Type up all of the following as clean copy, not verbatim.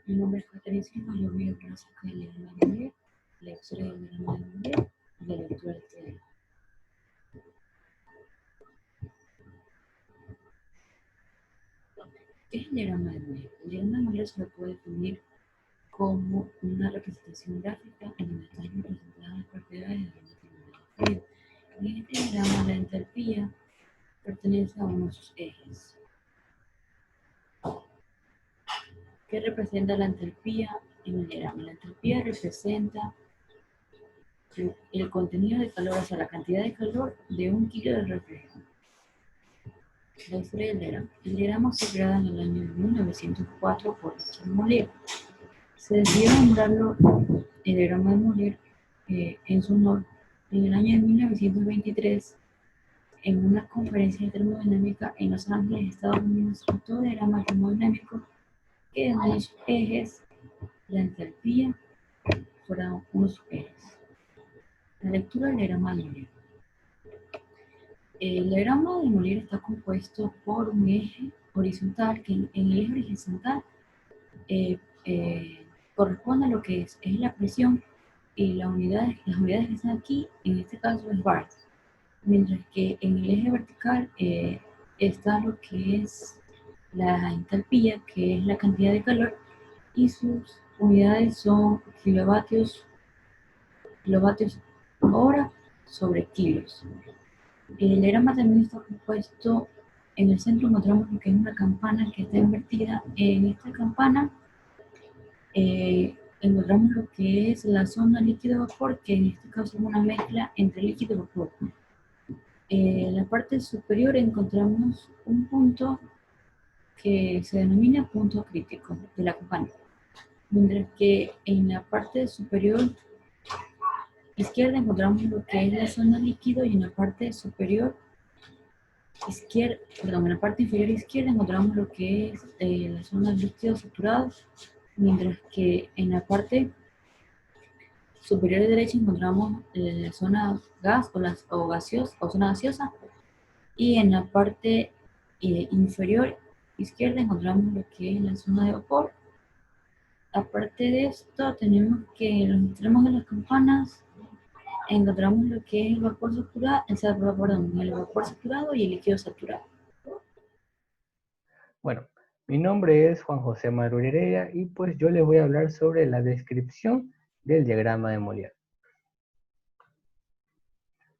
Mi nombre es Patricia, yo voy a hablar acerca del diagrama de Molière, la historia del diagrama de Molière y la lectura de este diagrama. ¿Qué es el diagrama de Molière? El diagrama de Molière se lo puede definir como una representación gráfica en donde están representadas las propiedades de una determinada fluido. En este diagrama la entalpía pertenece a uno de sus ejes. ¿Qué representa la entalpía en el diagrama? La entalpía representa el contenido de calor, o sea, la cantidad de calor de 1 kilo de reflejo. La historia del diagrama. El diagrama fue creado en el año 1904 por Richard Molière. Se decidió nombrarlo el diagrama de Molière en su honor en el año de 1923 en una conferencia de termodinámica en Los Ángeles, Estados Unidos. Todo diagrama termodinámico que en los ejes la entalpía fueron unos ejes. La lectura del diagrama de Molière. El diagrama de Molière está compuesto por un eje horizontal que en el eje horizontal corresponde a lo que es la presión y las unidades que están aquí, en este caso es bar, mientras que en el eje vertical está lo que es la entalpía, que es la cantidad de calor, y sus unidades son kilovatios hora sobre kilos. El diagrama también está compuesto, en el centro encontramos lo que es una campana que está invertida. En esta campana encontramos lo que es la zona líquido-vapor, que en este caso es una mezcla entre líquido y vapor. En la parte superior encontramos un punto que se denomina punto crítico de la campana, mientras que en la parte superior izquierda encontramos lo que es la zona líquido y en la parte superior en la parte inferior izquierda encontramos lo que es la zona líquido saturado, mientras que en la parte superior derecha encontramos la zona gas o gaseosa o zona gaseosa, y en la parte inferior izquierda encontramos lo que es la zona de vapor. Aparte de esto, tenemos que en los extremos de las campanas encontramos lo que es el vapor saturado, el vapor saturado y el líquido saturado. Bueno, mi nombre es Juan José Marul Heredia y pues yo les voy a hablar sobre la descripción del diagrama de Molière.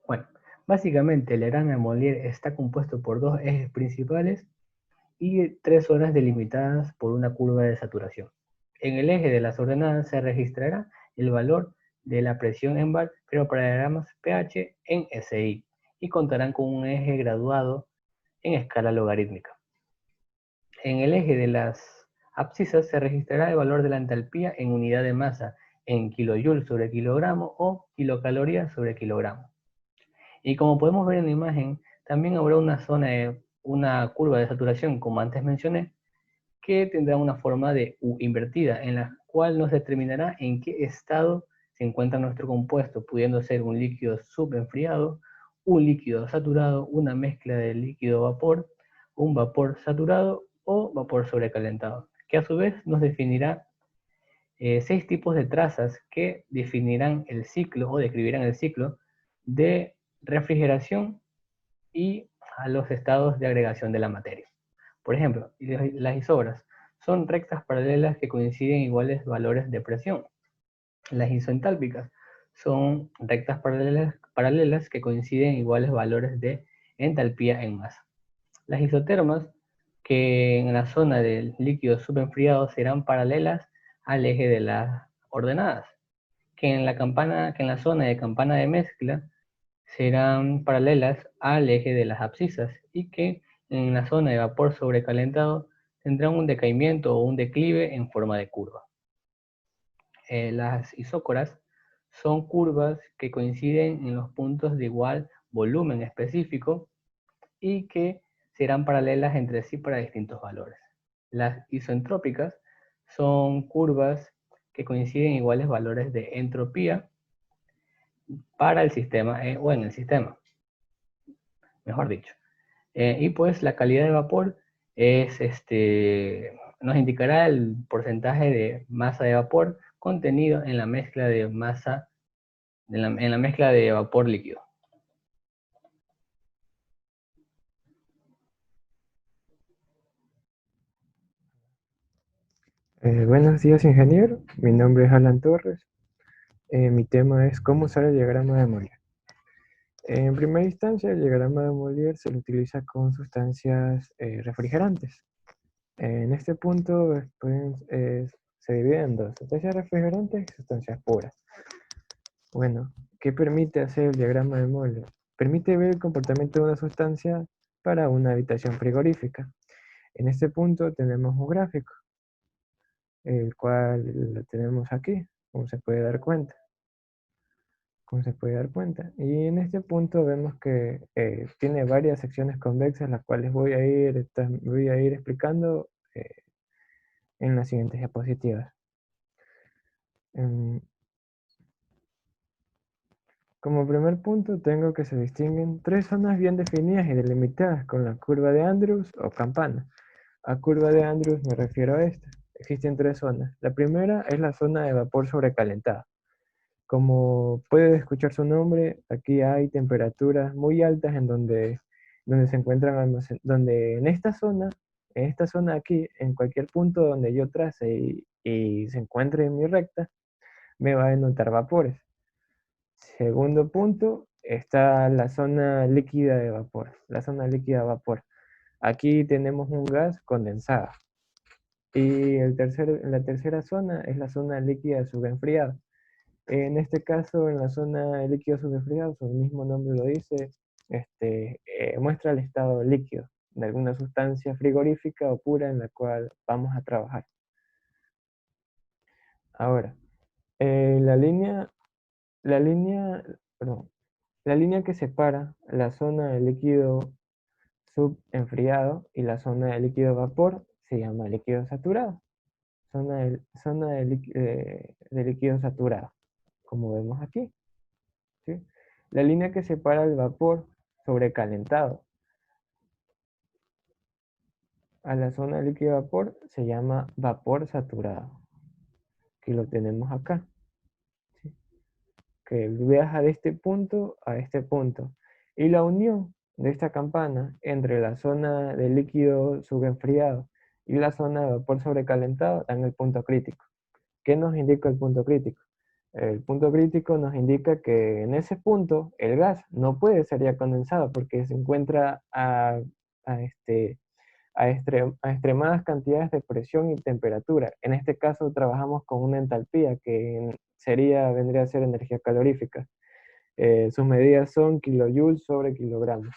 Bueno, básicamente el diagrama de Molière está compuesto por dos ejes principales y tres zonas delimitadas por una curva de saturación. En el eje de las ordenadas se registrará el valor de la presión en bar, pero para diagramas pH en SI, y contarán con un eje graduado en escala logarítmica. En el eje de las abscisas se registrará el valor de la entalpía en unidad de masa, en kilojoule sobre kilogramo o kilocalorías sobre kilogramo. Y como podemos ver en la imagen, también habrá una curva de saturación, como antes mencioné, que tendrá una forma de U invertida, en la cual nos determinará en qué estado se encuentra nuestro compuesto, pudiendo ser un líquido subenfriado, un líquido saturado, una mezcla de líquido-vapor, un vapor saturado o vapor sobrecalentado, que a su vez nos definirá 6 tipos de trazas que definirán el ciclo o describirán el ciclo de refrigeración y a los estados de agregación de la materia. Por ejemplo, las isobras son rectas paralelas que coinciden iguales valores de presión. Las isoentálpicas son rectas paralelas que coinciden iguales valores de entalpía en masa. Las isotermas, que en la zona del líquido subenfriado serán paralelas al eje de las ordenadas, que en la zona de campana de mezcla serán paralelas al eje de las abscisas, y que en la zona de vapor sobrecalentado tendrán un decaimiento o un declive en forma de curva. Las isócoras son curvas que coinciden en los puntos de igual volumen específico y que serán paralelas entre sí para distintos valores. Las isoentrópicas son curvas que coinciden en iguales valores de entropía para el sistema o en el sistema, mejor dicho. Y pues la calidad de vapor es nos indicará el porcentaje de masa de vapor contenido en la mezcla de masa, en la mezcla de vapor líquido. Buenos días, ingeniero. Mi nombre es Alan Torres. Mi tema es cómo usar el diagrama de Molière. En primera instancia, el diagrama de Molière se lo utiliza con sustancias refrigerantes. En este punto se divide en dos, sustancias refrigerantes y sustancias puras. Bueno, ¿qué permite hacer el diagrama de Molière? Permite ver el comportamiento de una sustancia para una habitación frigorífica. En este punto tenemos un gráfico, el cual lo tenemos aquí, como se puede dar cuenta. Y en este punto vemos que tiene varias secciones convexas, las cuales voy a ir explicando en las siguientes diapositivas. Como primer punto, tengo que se distinguen tres zonas bien definidas y delimitadas con la curva de Andrews o campana. A curva de Andrews me refiero a esta. Existen tres zonas. La primera es la zona de vapor sobrecalentado. Como puede escuchar su nombre, aquí hay temperaturas muy altas en donde se encuentran donde en esta zona aquí, en cualquier punto donde yo trace y se encuentre en mi recta, me va a denotar vapores. Segundo punto, está la zona líquida de vapor. La zona líquida de vapor. Aquí tenemos un gas condensado. Y la tercera zona es la zona líquida subenfriada. En este caso, en la zona de líquido subenfriado, su mismo nombre lo dice, muestra el estado líquido de alguna sustancia frigorífica o pura en la cual vamos a trabajar. Ahora, la línea que separa la zona de líquido subenfriado y la zona de líquido vapor se llama líquido saturado. Zona de líquido saturado, como vemos aquí. ¿Sí? La línea que separa el vapor sobrecalentado a la zona de líquido vapor se llama vapor saturado. Aquí lo tenemos acá. ¿Sí? Que viaja de este punto a este punto. Y la unión de esta campana entre la zona de líquido subenfriado y la zona de vapor sobrecalentado dan el punto crítico. ¿Qué nos indica el punto crítico? El punto crítico nos indica que en ese punto el gas no puede ser ya condensado porque se encuentra a extremadas cantidades de presión y temperatura. En este caso trabajamos con una entalpía que vendría a ser energía calorífica. Sus medidas son kilojoules sobre kilogramos.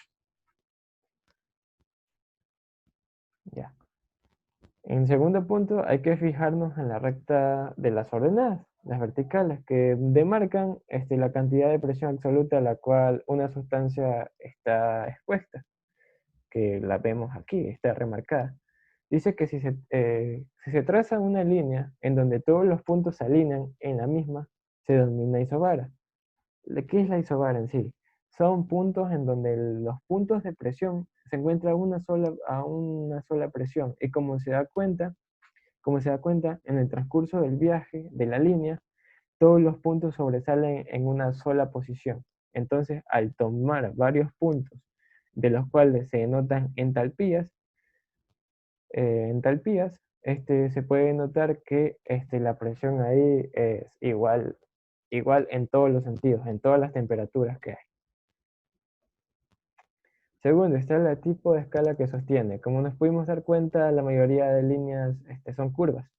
Ya. En segundo punto, hay que fijarnos en la recta de las ordenadas, las verticales, que demarcan la cantidad de presión absoluta a la cual una sustancia está expuesta, que la vemos aquí, está remarcada. Dice que si se traza una línea en donde todos los puntos se alinean en la misma, se denomina isobara. ¿Qué es la isobara en sí? Son puntos en donde los puntos de presión se encuentran a una sola presión. Y como se da cuenta, en el transcurso del viaje de la línea, todos los puntos sobresalen en una sola posición. Entonces, al tomar varios puntos, de los cuales se denotan se puede notar que la presión ahí es igual en todos los sentidos, en todas las temperaturas que hay. Segundo, está el tipo de escala que sostiene. Como nos pudimos dar cuenta, la mayoría de líneas son curvas.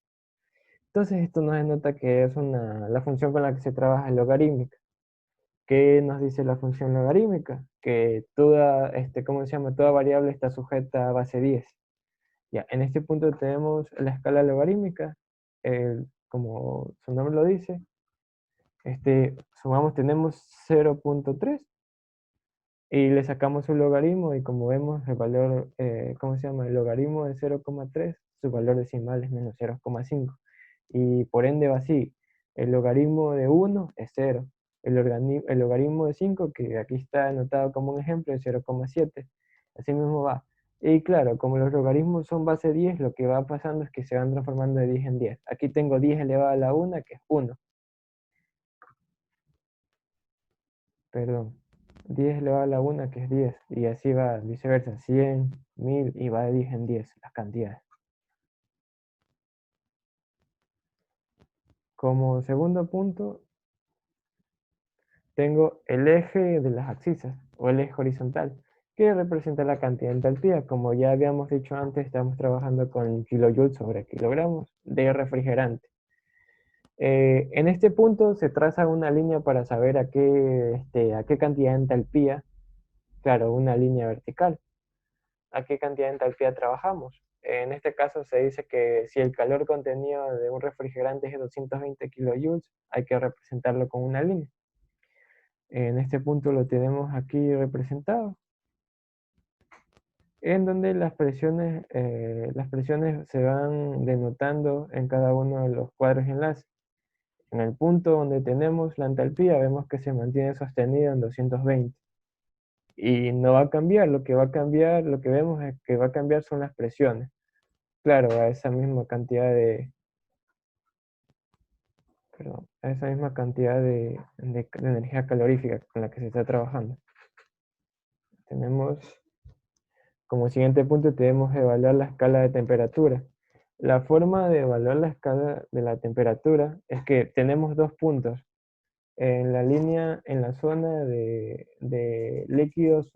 Entonces esto nos denota que es la función con la que se trabaja es logarítmica. ¿Qué nos dice la función logarítmica? Que toda variable está sujeta a base 10. Ya, en este punto tenemos la escala logarítmica, como su nombre lo dice. Tenemos 0.3 y le sacamos su logaritmo y como vemos el valor, el logaritmo de 0,3, su valor decimal es menos 0,5. Y por ende va así, el logaritmo de 1 es 0, el logaritmo de 5, que aquí está anotado como un ejemplo, es 0,7. Así mismo va, Y claro, como los logaritmos son base 10, lo que va pasando es que se van transformando de 10 en 10. Aquí tengo 10 elevado a la 1, que es 1. Perdón. 10 elevado a la 1, que es 10. Y así va viceversa. 100, 1000 y va de 10 en 10 las cantidades. Como segundo punto, tengo el eje de las abscisas, o el eje horizontal, que representa la cantidad de entalpía. Como ya habíamos dicho antes, estamos trabajando con kilojoules sobre kilogramos de refrigerante. En este punto se traza una línea para saber a qué cantidad de entalpía, claro, una línea vertical, a qué cantidad de entalpía trabajamos. En este caso se dice que si el calor contenido de un refrigerante es de 220 kilojoules, hay que representarlo con una línea. En este punto lo tenemos aquí representado, en donde las presiones se van denotando en cada uno de los cuadros de enlace. En el punto donde tenemos la entalpía vemos que se mantiene sostenida en 220 y no va a cambiar. Lo que va a cambiar, lo que vemos es que va a cambiar son las presiones. Claro, a esa misma cantidad de energía calorífica con la que se está trabajando. Tenemos como siguiente punto tenemos evaluar la escala de temperatura. La forma de evaluar la escala de la temperatura es que tenemos dos puntos. En la línea, en la zona de líquidos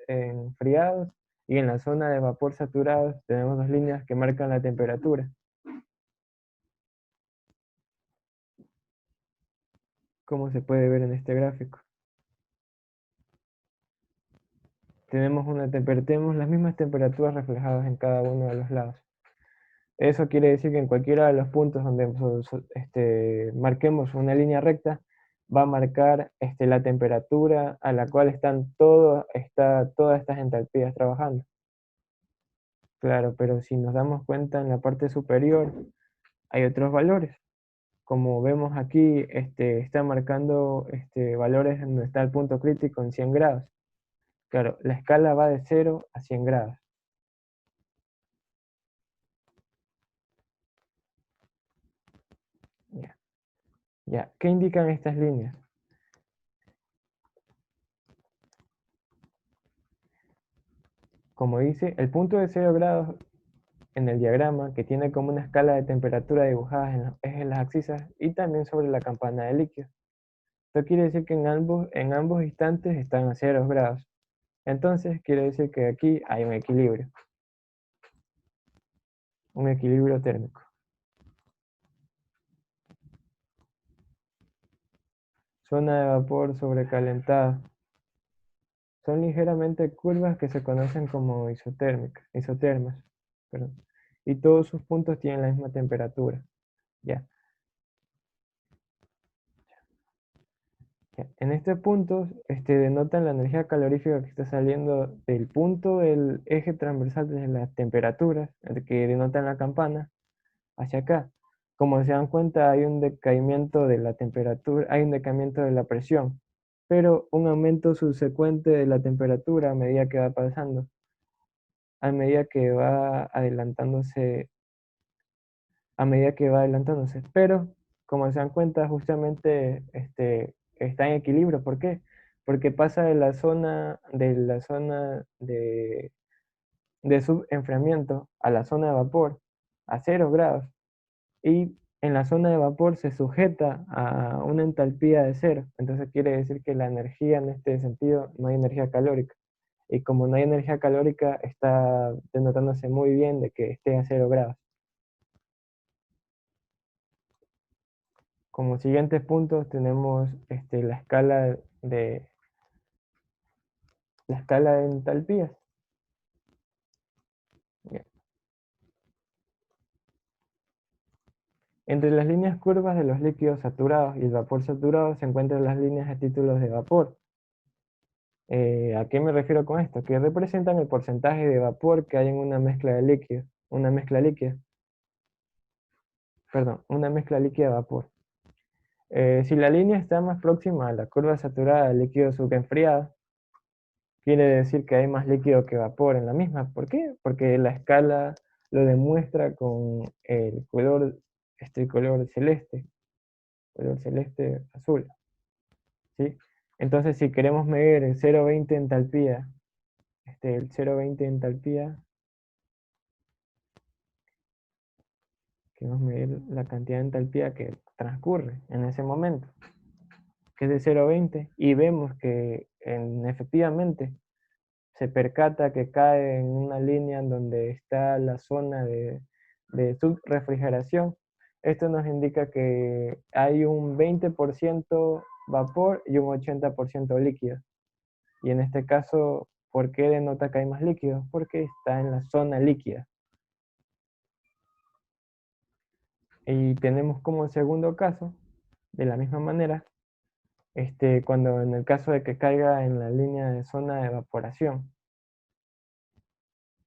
enfriados y en la zona de vapor saturados tenemos dos líneas que marcan la temperatura. Como se puede ver en este gráfico. Tenemos las mismas temperaturas reflejadas en cada uno de los lados. Eso quiere decir que en cualquiera de los puntos donde marquemos una línea recta, va a marcar la temperatura a la cual están todas estas entalpías trabajando. Claro, pero si nos damos cuenta en la parte superior hay otros valores. Como vemos aquí, está marcando valores donde está el punto crítico en 100 grados. Claro, la escala va de 0 a 100 grados. Ya. ¿Qué indican estas líneas? Como dice, el punto de 0 grados en el diagrama, que tiene como una escala de temperatura dibujada en los ejes de las abscisas y también sobre la campana de líquido. Esto quiere decir que en ambos instantes están a 0 grados. Entonces quiere decir que aquí hay un equilibrio térmico. Zona de vapor sobrecalentada. Son ligeramente curvas que se conocen como isotermas. Perdón. Y todos sus puntos tienen la misma temperatura. Ya. En este punto denotan la energía calorífica que está saliendo del punto del eje transversal de las temperaturas, que denotan la campana, hacia acá. Como se dan cuenta, hay un decaimiento de la temperatura, hay un decaimiento de la presión, pero un aumento subsecuente de la temperatura a medida que va pasando, a medida que va adelantándose, pero como se dan cuenta, justamente está en equilibrio. ¿Por qué? Porque pasa de la zona de subenfriamiento a la zona de vapor a 0 grados, y en la zona de vapor se sujeta a una entalpía de 0. Entonces quiere decir que la energía, en este sentido, no hay energía calórica. Y como no hay energía calórica, está denotándose muy bien de que esté a 0 grados. Como siguientes puntos tenemos la escala de entalpías. Bien. Entre las líneas curvas de los líquidos saturados y el vapor saturado se encuentran las líneas de títulos de vapor. ¿A qué me refiero con esto? Que representan el porcentaje de vapor que hay en una mezcla de líquidos, una mezcla líquida de vapor. Si la línea está más próxima a la curva saturada del líquido subenfriado, quiere decir que hay más líquido que vapor en la misma. ¿Por qué? Porque la escala lo demuestra con el color, color celeste azul, ¿sí? Entonces, si queremos medir el 0,20 entalpía, el 0,20 entalpía, queremos medir la cantidad de entalpía que transcurre en ese momento, que es de 0,20, y vemos que efectivamente se percata que cae en una línea en donde está la zona de subrefrigeración. Esto nos indica que hay un 20% vapor y un 80% líquido. Y en este caso, ¿por qué denota que hay más líquido? Porque está en la zona líquida. Y tenemos como segundo caso, de la misma manera, cuando en el caso de que caiga en la línea de zona de evaporación.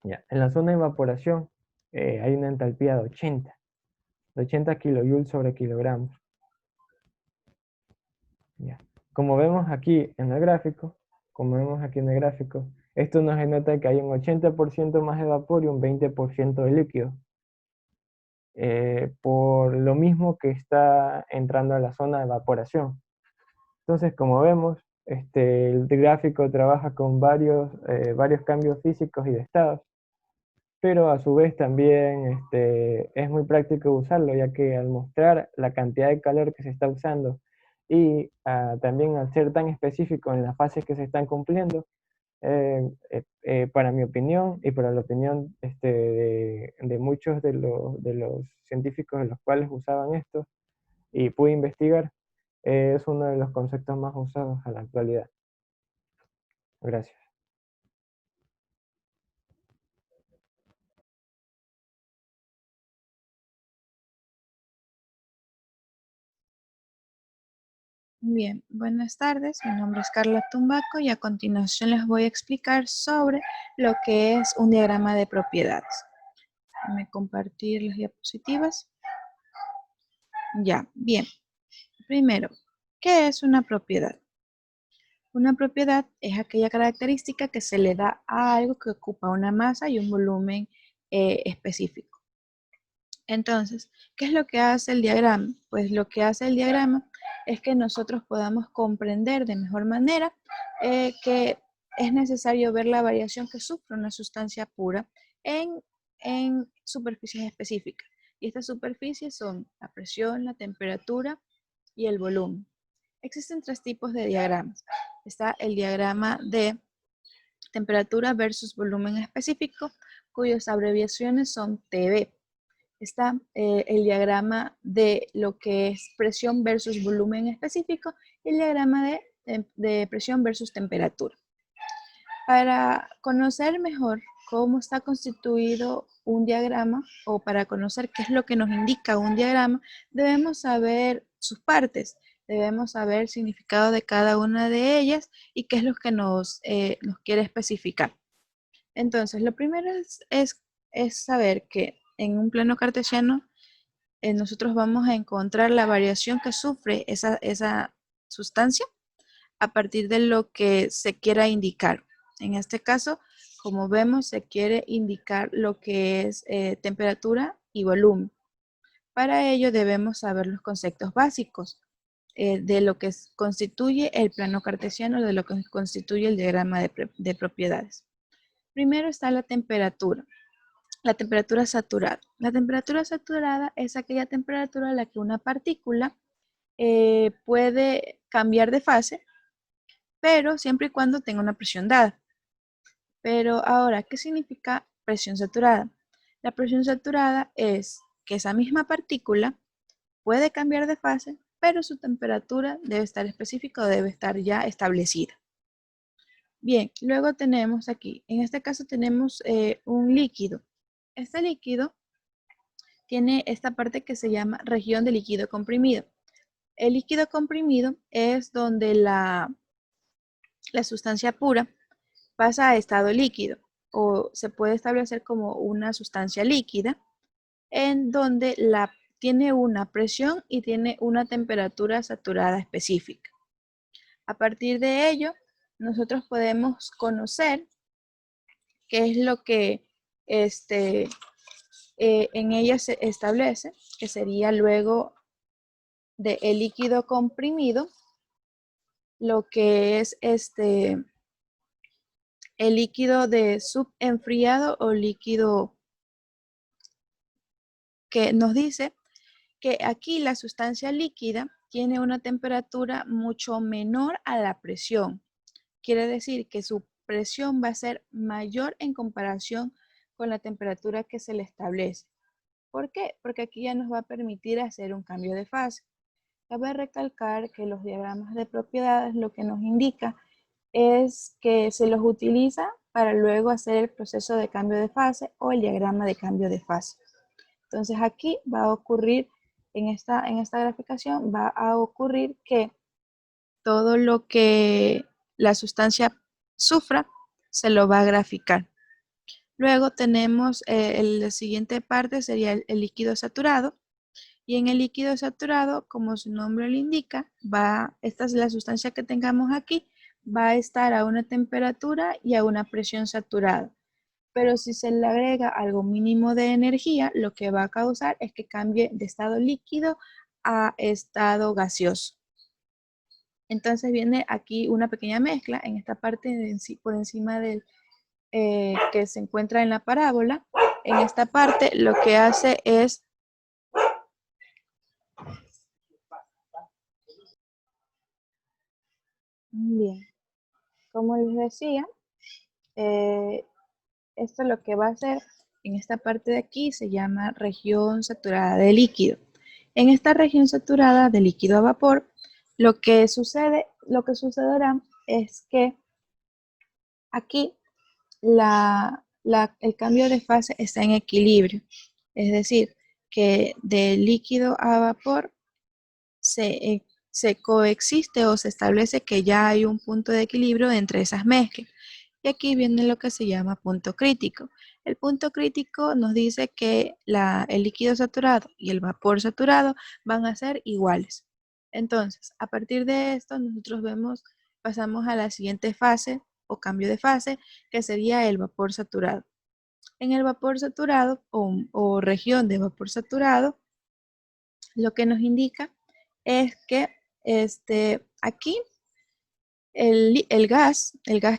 Ya, en la zona de evaporación hay una entalpía de 80 kilojoules sobre kilogramos. Ya. Como vemos aquí en el gráfico, esto nos denota que hay un 80% más de vapor y un 20% de líquido. Por lo mismo que está entrando a la zona de evaporación. Entonces, como vemos, el gráfico trabaja con varios cambios físicos y de estados, pero a su vez también es muy práctico usarlo, ya que al mostrar la cantidad de calor que se está usando y también al ser tan específico en las fases que se están cumpliendo, para mi opinión y para la opinión de muchos de los científicos de los cuales usaban esto y pude investigar, es uno de los conceptos más usados a la actualidad. Gracias. Bien, buenas tardes. Mi nombre es Carla Tumbaco y a continuación les voy a explicar sobre lo que es un diagrama de propiedades. Déjenme compartir las diapositivas. Ya, bien. Primero, ¿qué es una propiedad? Una propiedad es aquella característica que se le da a algo que ocupa una masa y un volumen específico. Entonces, ¿qué es lo que hace el diagrama? Pues lo que hace el diagrama es que nosotros podamos comprender de mejor manera que es necesario ver la variación que sufre una sustancia pura en superficies específicas. Y estas superficies son la presión, la temperatura y el volumen. Existen tres tipos de diagramas. Está el diagrama de temperatura versus volumen específico, cuyas abreviaciones son TB. Está el diagrama de lo que es presión versus volumen específico y el diagrama de presión versus temperatura. Para conocer mejor cómo está constituido un diagrama o para conocer qué es lo que nos indica un diagrama, debemos saber sus partes, debemos saber el significado de cada una de ellas y qué es lo que nos quiere especificar. Entonces, lo primero es saber que en un plano cartesiano nosotros vamos a encontrar la variación que sufre esa sustancia a partir de lo que se quiera indicar. En este caso, como vemos, se quiere indicar lo que es temperatura y volumen. Para ello debemos saber los conceptos básicos de lo que constituye el plano cartesiano, de lo que constituye el diagrama de propiedades. Primero está la temperatura. La temperatura saturada. La temperatura saturada es aquella temperatura a la que una partícula puede cambiar de fase, pero siempre y cuando tenga una presión dada. Pero ahora, ¿qué significa presión saturada? La presión saturada es que esa misma partícula puede cambiar de fase, pero su temperatura debe estar específica o debe estar ya establecida. Bien, luego tenemos aquí, en este caso tenemos un líquido. Este líquido tiene esta parte que se llama región de líquido comprimido. El líquido comprimido es donde la sustancia pura pasa a estado líquido o se puede establecer como una sustancia líquida en donde tiene una presión y tiene una temperatura saturada específica. A partir de ello, nosotros podemos conocer qué es lo que en ella se establece, que sería luego del líquido comprimido, lo que es el líquido de subenfriado o líquido, que nos dice que aquí la sustancia líquida tiene una temperatura mucho menor a la presión. Quiere decir que su presión va a ser mayor en comparación con la temperatura que se le establece. ¿Por qué? Porque aquí ya nos va a permitir hacer un cambio de fase. Cabe recalcar que los diagramas de propiedades lo que nos indica es que se los utiliza para luego hacer el proceso de cambio de fase o el diagrama de cambio de fase. Entonces aquí va a ocurrir, en esta graficación, va a ocurrir que todo lo que la sustancia sufra se lo va a graficar. Luego tenemos la siguiente parte, sería el líquido saturado. Y en el líquido saturado, como su nombre lo indica, esta es la sustancia que tengamos aquí, va a estar a una temperatura y a una presión saturada. Pero si se le agrega algo mínimo de energía, lo que va a causar es que cambie de estado líquido a estado gaseoso. Entonces viene aquí una pequeña mezcla en esta parte por encima del que se encuentra en la parábola. En esta parte lo que hace es bien, como les decía, esto lo que va a hacer en esta parte de aquí se llama región saturada de líquido. En esta región saturada de líquido a vapor, lo que sucederá es que aquí el cambio de fase está en equilibrio. Es decir, que de líquido a vapor se coexiste o se establece que ya hay un punto de equilibrio entre esas mezclas. Y aquí viene lo que se llama punto crítico. El punto crítico nos dice que el líquido saturado y el vapor saturado van a ser iguales. Entonces, a partir de esto, nosotros pasamos a la siguiente fase o cambio de fase, que sería el vapor saturado. En el vapor saturado o región de vapor saturado, lo que nos indica es que aquí el gas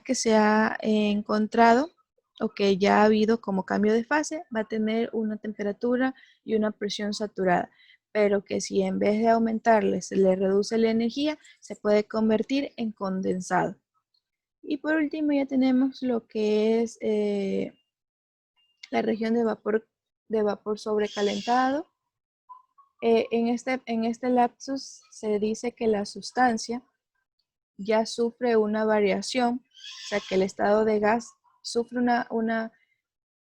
que se ha encontrado o que ya ha habido como cambio de fase va a tener una temperatura y una presión saturada, pero que si en vez de aumentarle se le reduce la energía, se puede convertir en condensado. Y por último ya tenemos lo que es la región de vapor sobrecalentado. En este lapsus se dice que la sustancia ya sufre una variación, o sea que el estado de gas sufre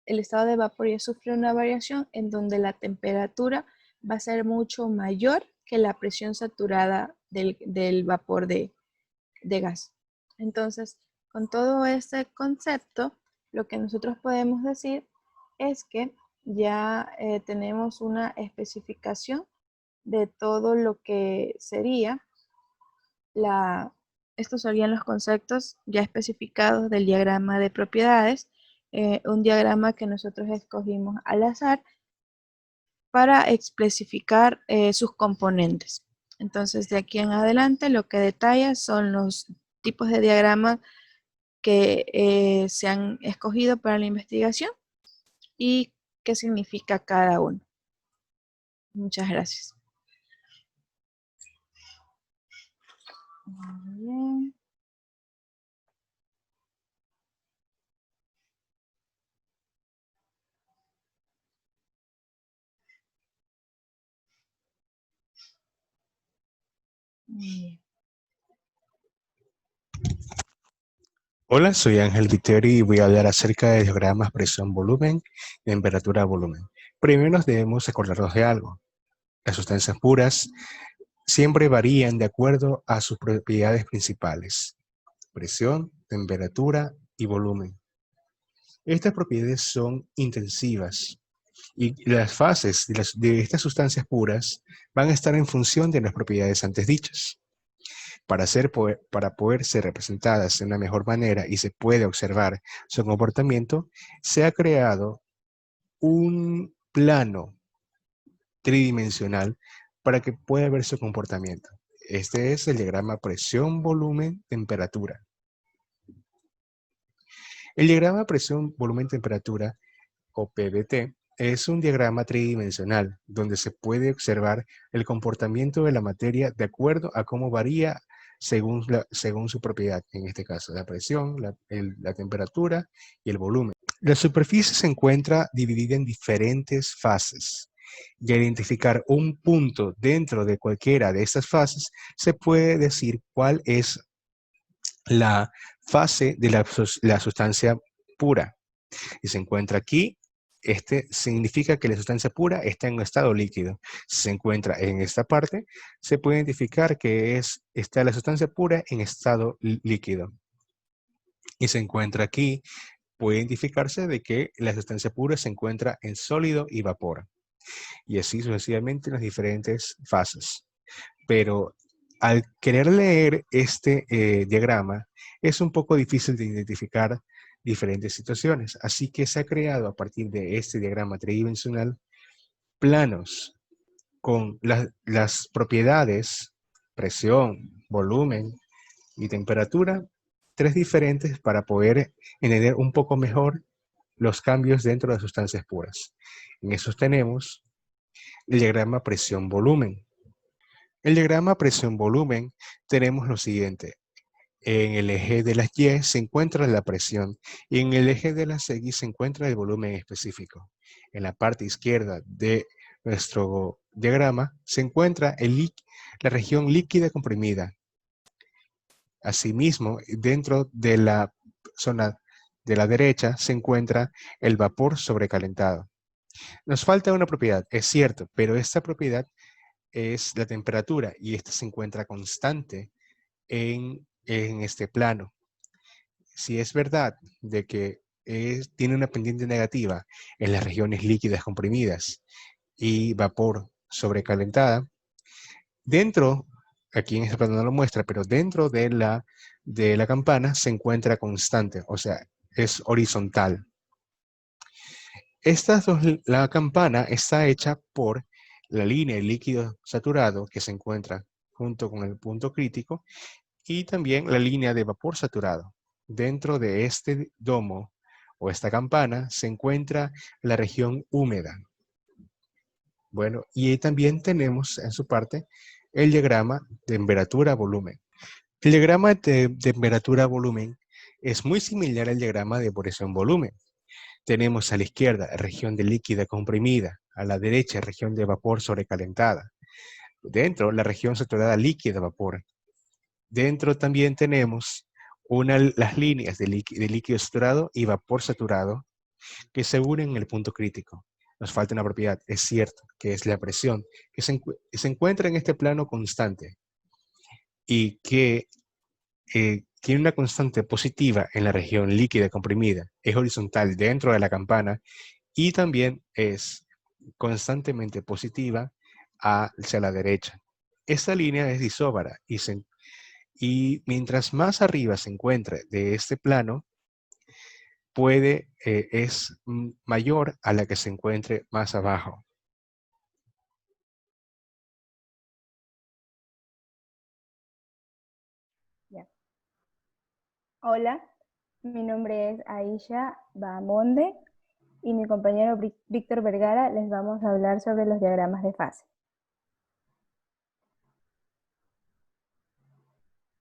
el estado de vapor ya sufre una variación en donde la temperatura va a ser mucho mayor que la presión saturada del vapor de gas. Entonces, con todo este concepto, lo que nosotros podemos decir es que ya tenemos una especificación de todo lo que sería estos serían los conceptos ya especificados del diagrama de propiedades, un diagrama que nosotros escogimos al azar para especificar sus componentes. Entonces, de aquí en adelante, lo que detalla son los tipos de diagramas que se han escogido para la investigación y qué significa cada uno. Muchas gracias. Muy bien. Hola, soy Ángel Viteri y voy a hablar acerca de diagramas presión-volumen y temperatura-volumen. Primero nos debemos acordarnos de algo. Las sustancias puras siempre varían de acuerdo a sus propiedades principales: presión, temperatura y volumen. Estas propiedades son intensivas y las fases de estas sustancias puras van a estar en función de las propiedades antes dichas. Para poder ser representadas de una mejor manera y se puede observar su comportamiento, se ha creado un plano tridimensional para que pueda ver su comportamiento. Este es el diagrama presión, volumen, temperatura. El diagrama presión, volumen, temperatura, o PVT, es un diagrama tridimensional donde se puede observar el comportamiento de la materia de acuerdo a cómo varía según su propiedad, en este caso la presión, la temperatura y el volumen. La superficie se encuentra dividida en diferentes fases. Y al identificar un punto dentro de cualquiera de estas fases, se puede decir cuál es la fase de la sustancia pura. Y se encuentra aquí, este significa que la sustancia pura está en un estado líquido. Si se encuentra en esta parte, se puede identificar que está la sustancia pura en estado líquido. Y se encuentra aquí, puede identificarse de que la sustancia pura se encuentra en sólido y vapor. Y así sucesivamente en las diferentes fases. Pero al querer leer este diagrama, es un poco difícil de identificar diferentes situaciones. Así que se ha creado a partir de este diagrama tridimensional planos con las propiedades, presión, volumen y temperatura, tres diferentes para poder entender un poco mejor los cambios dentro de las sustancias puras. En esos tenemos el diagrama presión-volumen. El diagrama presión-volumen tenemos lo siguiente. En el eje de las Y se encuentra la presión y en el eje de las X se encuentra el volumen específico. En la parte izquierda de nuestro diagrama se encuentra la región líquida comprimida. Asimismo, dentro de la zona de la derecha se encuentra el vapor sobrecalentado. Nos falta una propiedad, es cierto, pero esta propiedad es la temperatura y esta se encuentra constante en este plano. Si es verdad de que tiene una pendiente negativa en las regiones líquidas comprimidas y vapor sobrecalentada, dentro, aquí en este plano no lo muestra, pero dentro de la campana se encuentra constante, o sea, es horizontal. La campana está hecha por la línea de líquido saturado que se encuentra junto con el punto crítico y también la línea de vapor saturado. Dentro de este domo o esta campana se encuentra la región húmeda. Bueno, y también tenemos en su parte el diagrama temperatura-volumen. El diagrama de temperatura-volumen es muy similar al diagrama de presión-volumen. Tenemos a la izquierda región de líquida comprimida, a la derecha región de vapor sobrecalentada. Dentro la región saturada líquida-vapor. Dentro también tenemos las líneas de líquido saturado y vapor saturado que se unen en el punto crítico. Nos falta una propiedad, es cierto, que es la presión, que se encuentra en este plano constante y que tiene una constante positiva en la región líquida comprimida, es horizontal dentro de la campana y también es constantemente positiva hacia la derecha. Esta línea es isóbara y mientras más arriba se encuentre de este plano, es mayor a la que se encuentre más abajo. Ya. Hola, mi nombre es Aisha Bahamonde y mi compañero Víctor Vergara les vamos a hablar sobre los diagramas de fase.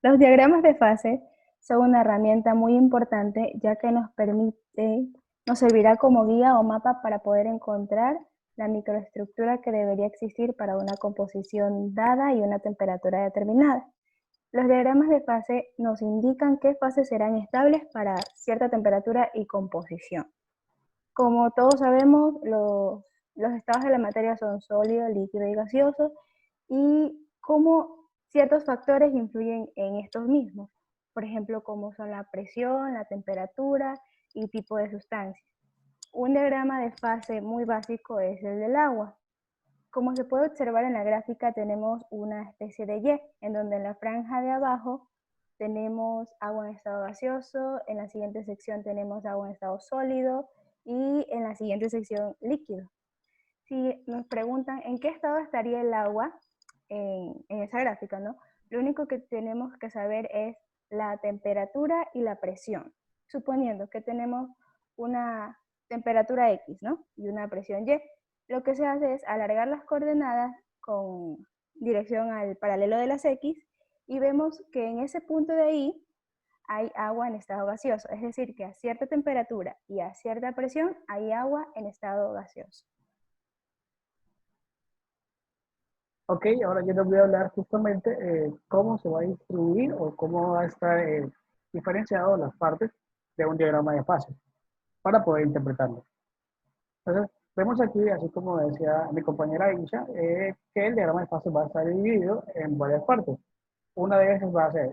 Los diagramas de fase son una herramienta muy importante ya que nos servirá como guía o mapa para poder encontrar la microestructura que debería existir para una composición dada y una temperatura determinada. Los diagramas de fase nos indican qué fases serán estables para cierta temperatura y composición. Como todos sabemos, los estados de la materia son sólido, líquido y gaseoso, y cómo ciertos factores influyen en estos mismos. Por ejemplo, como son la presión, la temperatura y tipo de sustancia. Un diagrama de fase muy básico es el del agua. Como se puede observar en la gráfica, tenemos una especie de Y, en donde en la franja de abajo tenemos agua en estado gaseoso, en la siguiente sección tenemos agua en estado sólido y en la siguiente sección líquido. Si nos preguntan en qué estado estaría el agua en esa gráfica, ¿no? Lo único que tenemos que saber es la temperatura y la presión, suponiendo que tenemos una temperatura X, ¿no? Y una presión Y. Lo que se hace es alargar las coordenadas con dirección al paralelo de las X y vemos que en ese punto de ahí hay agua en estado gaseoso, es decir, que a cierta temperatura y a cierta presión hay agua en estado gaseoso. Ok, ahora yo les voy a hablar justamente cómo se va a distribuir o cómo va a estar diferenciado las partes de un diagrama de fase para poder interpretarlo. Entonces, vemos aquí, así como decía mi compañera Isha, que el diagrama de fase va a estar dividido en varias partes. Una de esas va a ser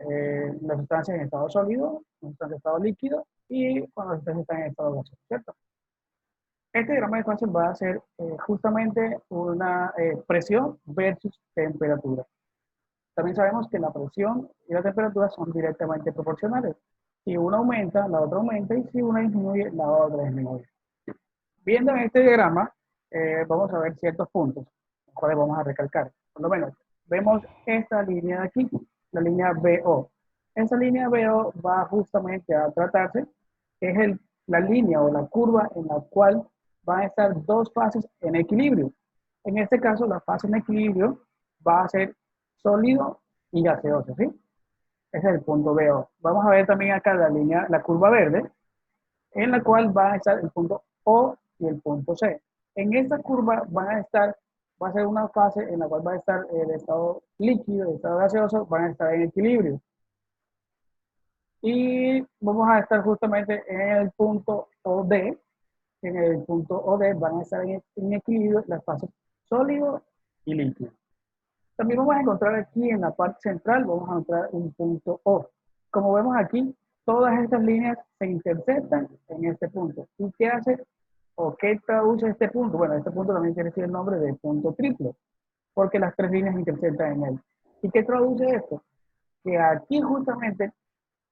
las sustancias en estado sólido, las sustancias en estado líquido y cuando las sustancias están en estado gaseoso, ¿cierto? Este diagrama de fase va a ser justamente una presión versus temperatura. También sabemos que la presión y la temperatura son directamente proporcionales. Si una aumenta, la otra aumenta, y si una disminuye, la otra disminuye. Viendo en este diagrama, vamos a ver ciertos puntos, los cuales vamos a recalcar. Por lo menos, vemos esta línea de aquí, la línea BO. Esa línea BO va justamente a tratarse, es la línea o la curva en la cual van a estar dos fases en equilibrio. En este caso, la fase en equilibrio va a ser sólido y gaseoso, ¿sí? Ese es el punto BO. Vamos a ver también acá la línea, la curva verde, en la cual va a estar el punto O y el punto C. En esta curva va a ser una fase en la cual va a estar el estado líquido y el estado gaseoso, van a estar en equilibrio. Y vamos a estar justamente en el punto OD. En el punto OD van a estar en equilibrio las fases sólido y líquido. También vamos a encontrar aquí en la parte central, vamos a encontrar un punto O. Como vemos aquí, todas estas líneas se interceptan en este punto. ¿Y qué hace o qué traduce este punto? Bueno, este punto también tiene el nombre de punto triple, porque las tres líneas interceptan en él. ¿Y qué traduce esto? Que aquí justamente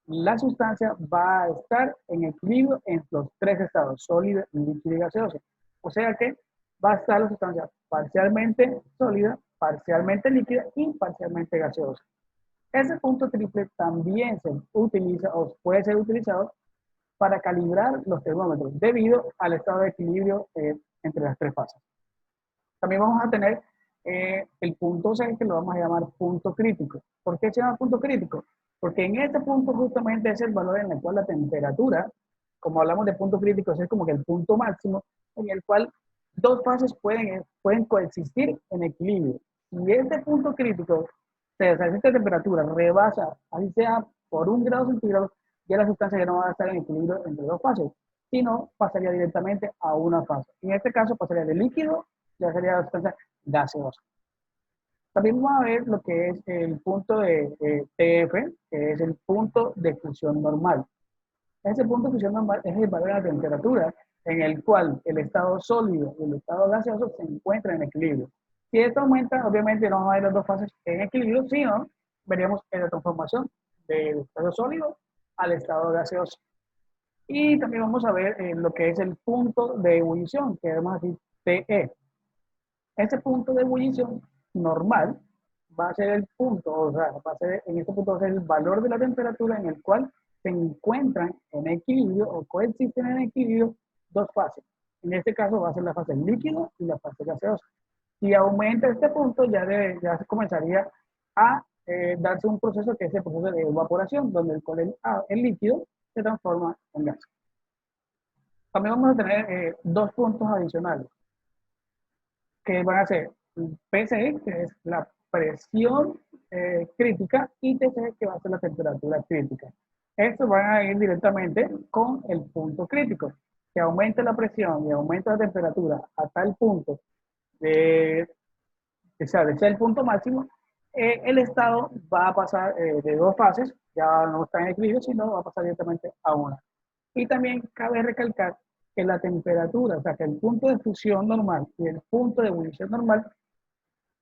la sustancia va a estar en equilibrio en los tres estados, sólido, líquido y gaseoso. O sea que va a estar la sustancia parcialmente sólida, parcialmente líquida y parcialmente gaseosa. Ese punto triple también se utiliza o puede ser utilizado para calibrar los termómetros debido al estado de equilibrio entre las tres fases. También vamos a tener el punto C, que lo vamos a llamar punto crítico. ¿Por qué se llama punto crítico? Porque en este punto justamente es el valor en el cual la temperatura, como hablamos de punto crítico, es como que el punto máximo en el cual dos fases pueden coexistir en equilibrio. Y este punto crítico, si esta temperatura rebasa, así sea por 1 grado centígrado, ya la sustancia ya no va a estar en equilibrio entre dos fases, sino pasaría directamente a una fase. En este caso pasaría de líquido, ya sería la sustancia gaseosa. También vamos a ver lo que es el punto de TF, que es el punto de fusión normal. Ese punto de fusión normal es el valor de la temperatura en el cual el estado sólido y el estado gaseoso se encuentran en equilibrio. Si esto aumenta, obviamente no van a haber las dos fases en equilibrio, sino veríamos la transformación del estado sólido al estado gaseoso. Y también vamos a ver lo que es el punto de ebullición, que vemos aquí TE. Ese punto de ebullición normal va a ser el punto, o sea, va a ser, en este punto va a ser el valor de la temperatura en el cual se encuentran en equilibrio o coexisten en equilibrio dos fases. En este caso va a ser la fase líquido y la fase gaseosa. Si aumenta este punto, ya se comenzaría a darse un proceso que es el proceso de evaporación, donde el líquido se transforma en gas. También vamos a tener dos puntos adicionales, que van a ser PCE, que es la presión crítica, y TC, que va a ser la temperatura crítica. Estos van a ir directamente con el punto crítico. Si aumenta la presión y aumenta la temperatura a tal punto de ser el punto máximo, el estado va a pasar de dos fases, ya no está en equilibrio, sino va a pasar directamente a una. Y también cabe recalcar que la temperatura, o sea, que el punto de fusión normal y el punto de ebullición normal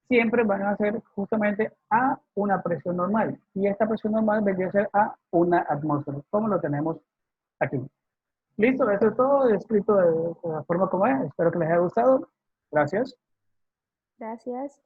siempre van a ser justamente a una presión normal. Y esta presión normal vendría a ser a una atmósfera, como lo tenemos aquí. Listo, eso es todo descrito de la forma como es. Espero que les haya gustado. Gracias. Gracias.